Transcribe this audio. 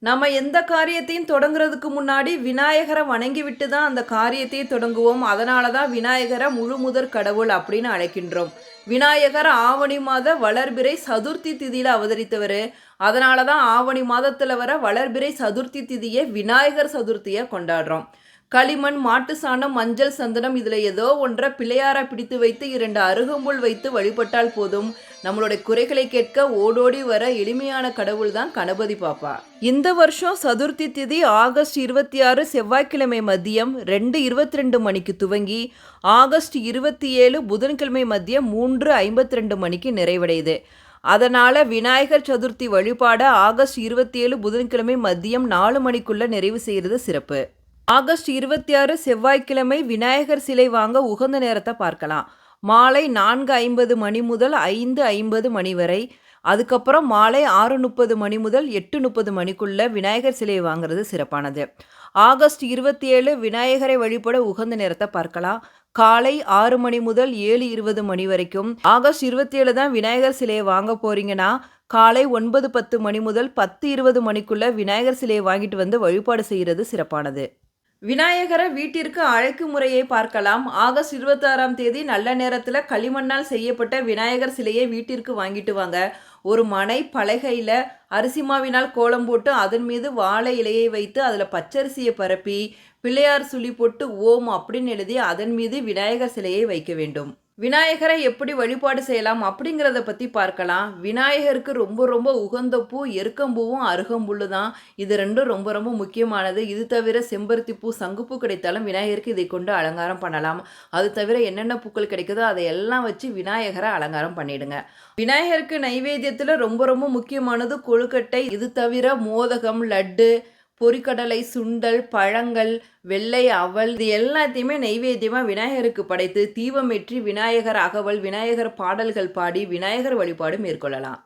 நம்ம எந்த காரியத்தையும் தொடங்குறதுக்கு முன்னாடி விநாயகரை வணங்கிவிட்டு தான் அந்த காரியத்தையே தொடங்குவோம். அதனால தான் விநாயகரை முழுமுதற் கடவுள் அப்படின்னு அழைக்கின்றோம். விநாயகர் ஆவணி மாத வளர்பிறை சதுர்த்தி திதியில அவதரித்தவர். அதனால தான் ஆவணி மாதத்துல வர வளர்பிறை சதுர்த்தி திதியை விநாயகர் சதுர்த்தியா கொண்டாடுறோம். களிமண், மாட்டு சாணம், மஞ்சள், சந்தனம் இதுல ஏதோ ஒன்றை பிள்ளையாரை பிடித்து வைத்து 2 அருகம்புல் வைத்து வழிபட்டால் போதும். நம்மளுடைய குறைகளை கேட்க ஓடோடி வர எளிமையான கடவுள் தான் கணபதி பாப்பா. இந்த வருஷம் சதுர்த்தி திதி ஆகஸ்ட் 26 செவ்வாய்க்கிழமை மதியம் 2:22 மணிக்கு துவங்கி ஆகஸ்ட் 27 புதன்கிழமை மதியம் 3:52 மணிக்கு நிறைவடையுது. அதனால விநாயகர் சதுர்த்தி வழிபாட ஆகஸ்ட் 27 புதன்கிழமை மதியம் 4 மணிக்குள்ள நிறைவு செய்யறது சிறப்பு. ஆகஸ்ட் 26 செவ்வாய்க்கிழமை விநாயகர் சிலை வாங்க உகந்த நேரத்தை பார்க்கலாம். மாலை 4:50 மணி முதல் 5:50 மணி வரை. அதுக்கப்புறம் மாலை 6:30 மணி முதல் 8:30 மணிக்குள்ள விநாயகர் சிலையை வாங்குறது சிறப்பானது. ஆகஸ்ட் 27 விநாயகரை வழிபட உகந்த நேரத்தை பார்க்கலாம். காலை 6 மணி முதல் 7:20 மணி வரைக்கும். ஆகஸ்ட் 27 தான் விநாயகர் சிலையை வாங்க போறீங்கன்னா காலை 9:10 மணி முதல் 10:20 மணிக்குள்ள விநாயகர் சிலையை வாங்கிட்டு வந்து வழிபாடு செய்கிறது சிறப்பானது. விநாயகரை வீட்டிற்கு அழைக்கும் முறையை பார்க்கலாம். ஆகஸ்ட் 26ஆம் தேதி நல்ல நேரத்தில் களிமண்ணால் செய்யப்பட்ட விநாயகர் சிலையை வீட்டிற்கு வாங்கிட்டு வாங்க. ஒரு மனை பலகையில் அரிசி மாவினால் கோலம் போட்டு அதன் மீது வாழை இலையை வைத்து அதில் பச்சரிசியை பரப்பி பிள்ளையார் சுழி போட்டு ஓம் அப்படின்னு எழுதி அதன் மீது விநாயகர் சிலையை வைக்க வேண்டும். விநாயகரை எப்படி வழிபாடு செய்யலாம் அப்படிங்கிறத பற்றி பார்க்கலாம். விநாயகருக்கு ரொம்ப ரொம்ப உகந்த பூ எருக்கம்பூவும் அருகம்புல்லு தான். இது ரெண்டும் ரொம்ப ரொம்ப முக்கியமானது. இது தவிர செம்பருத்தி பூ, சங்குப்பூ கிடைத்தாலும் விநாயகருக்கு இதை கொண்டு அலங்காரம் பண்ணலாம். அது தவிர என்னென்ன பூக்கள் கிடைக்குதோ அதையெல்லாம் வச்சு விநாயகரை அலங்காரம் பண்ணிடுங்க. விநாயகருக்கு நைவேத்தியத்தில் ரொம்ப ரொம்ப முக்கியமானது கொழுக்கட்டை. இது தவிர மோதகம், லட்டு, பொரிக்கடலை, சுண்டல், பழங்கள், வெள்ளை அவல் இது எல்லாத்தையுமே நைவேத்தியமாக விநாயகருக்கு படைத்து தீபமேற்றி விநாயகர் அகவல், விநாயகர் பாடல்கள் பாடி விநாயகர் வழிபாடு மேற்கொள்ளலாம்.